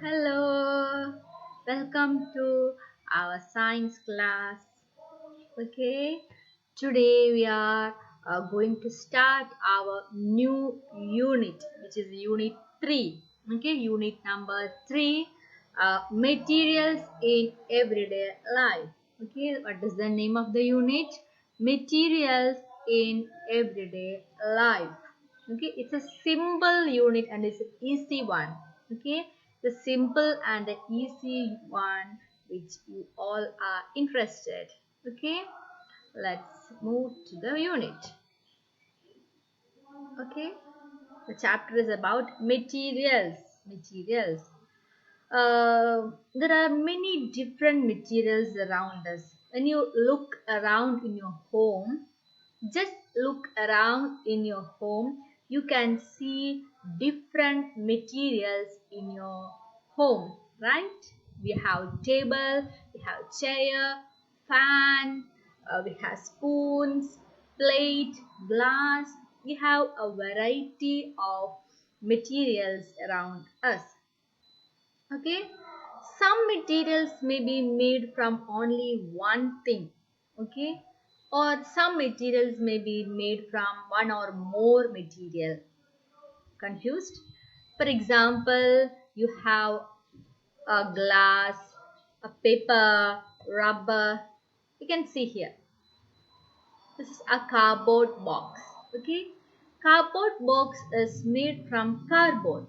Hello, welcome to our science class. Okay, today we are going to start our new unit, which is unit 3. Okay, unit number 3, materials in everyday life. Okay, what is the name of the unit? Materials in everyday life. Okay, it's a simple unit and it's an easy one. Okay, the simple and the easy one which you all are interested. Okay, let's move to the unit. Okay, the chapter is about materials. There are many different materials around us. When you look around in your home, just look around in your home, you can see different materials in your home, right? We have table, we have chair, fan, we have spoons, plate, glass. We have a variety of materials around us. Okay, some materials may be made from only one thing. Okay, or some materials may be made from one or more material. Confused? For example, you have a glass, a paper, rubber. You can see here, this is a cardboard box. Okay, cardboard box is made from cardboard,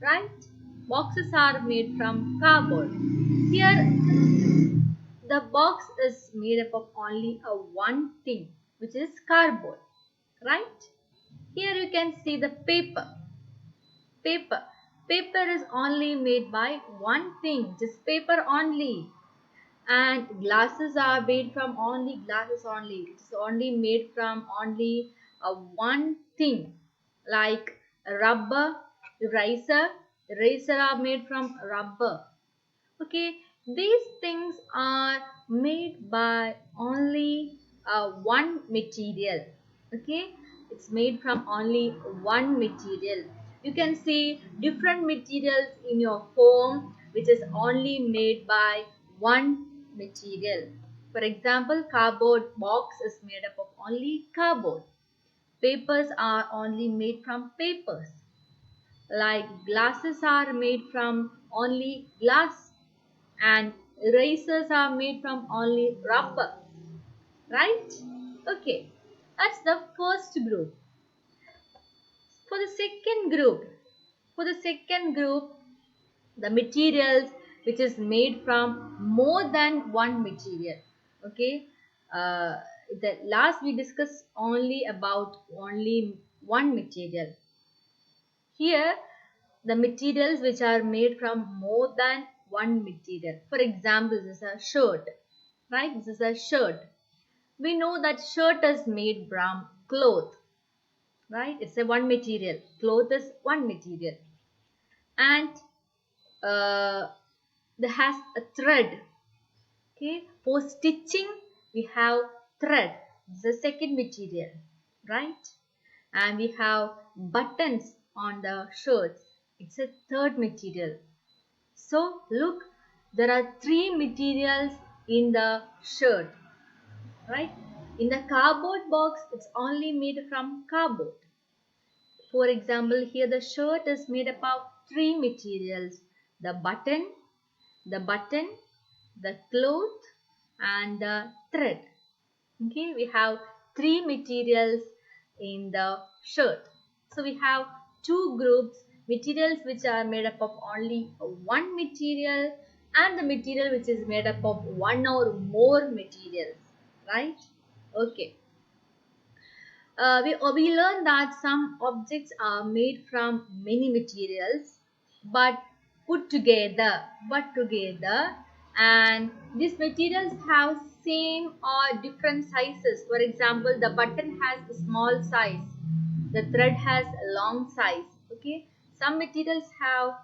right? Boxes are made from cardboard. Here the box is made up of only a one thing, which is cardboard, right? Here you can see the paper. Paper is only made by one thing, just paper only. And glasses are made from only glasses only. It's only made from only a one thing, like rubber, eraser are made from rubber. Okay, these things are made by only one material. Okay, it's made from only one material. You can see different materials in your home which is only made by one material. For example, cardboard box is made up of only cardboard. Papers are only made from papers. Like glasses are made from only glass, and erasers are made from only rubber, right? Okay, that's the first group. For the second group, the materials which is made from more than one material. Okay, uh, the last we discussed only about only one material. Here the materials which are made from more than one material. For example, this is a shirt, right? This is a shirt. We know that shirt is made from cloth, right? It's a one material. Cloth is one material. And uh, there has a thread. Okay, for stitching we have thread. It's the second material, right? And we have buttons on the shirts. It's a third material. So look, there are three materials in the shirt, right? In the cardboard box, it's only made from cardboard. For example, here the shirt is made up of three materials: the button, the cloth, and the thread. Okay, we have three materials in the shirt. So we have two groups: materials which are made up of only one material, and the material which is made up of one or more materials, right? Okay. We learned that some objects are made from many materials but put together, and these materials have same or different sizes. For example, the button has a small size, the thread has a long size. Okay, some materials have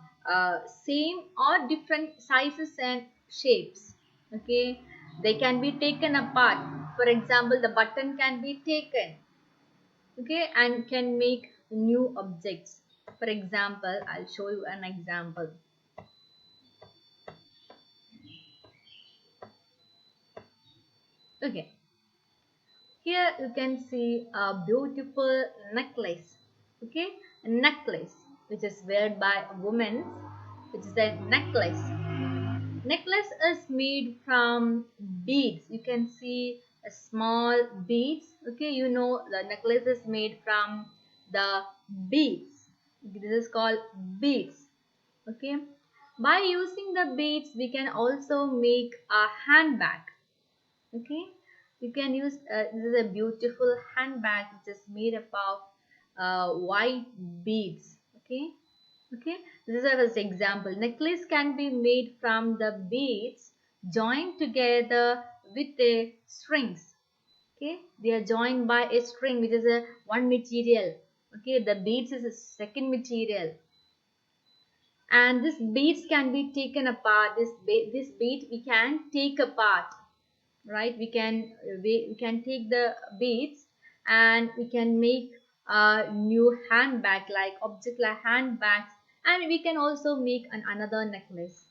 same or different sizes and shapes. Okay, they can be taken apart. For example, the button can be taken, okay, and can make new objects. For example, I'll show you an example. Okay, here you can see a beautiful necklace. Okay, a necklace which is worn by women, which is a necklace. Necklace is made from beads. You can see a small beads. Okay, you know the necklace is made from the beads. This is called beads. Okay, by using the beads we can also make a handbag. Okay, you can use this is a beautiful handbag which is made up of white beads. Okay, okay, this is a example. Necklace can be made from the beads joined together with a strings. Okay, they are joined by a string which is a one material. Okay, the beads is a second material, and this beads can be taken apart. This bead we can take apart, right? We can take the beads and we can make a new handbag, like object like handbags, and we can also make another necklace,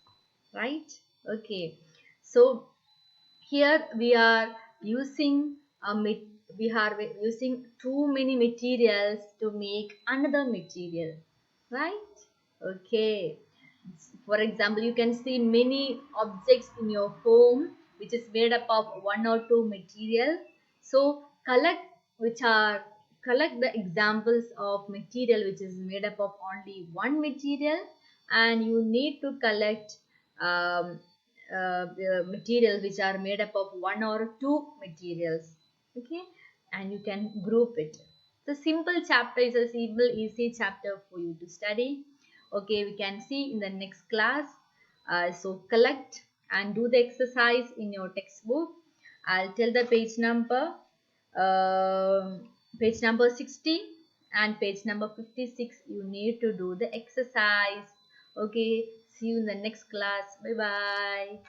right? Okay, so here we are using we are using too many materials to make another material, right? Okay, for example, you can see many objects in your home which is made up of one or two material. So collect the examples of material which is made up of only one material, and you need to collect um, the materials which are made up of one or two materials. Okay, and you can group it. The simple chapter is a simple easy chapter for you to study. Okay, we can see in the next class. So collect and do the exercise in your textbook. I'll tell the page number. Page number 60 and page number 56. You need to do the exercise. Okay, see you in the next class. Bye bye.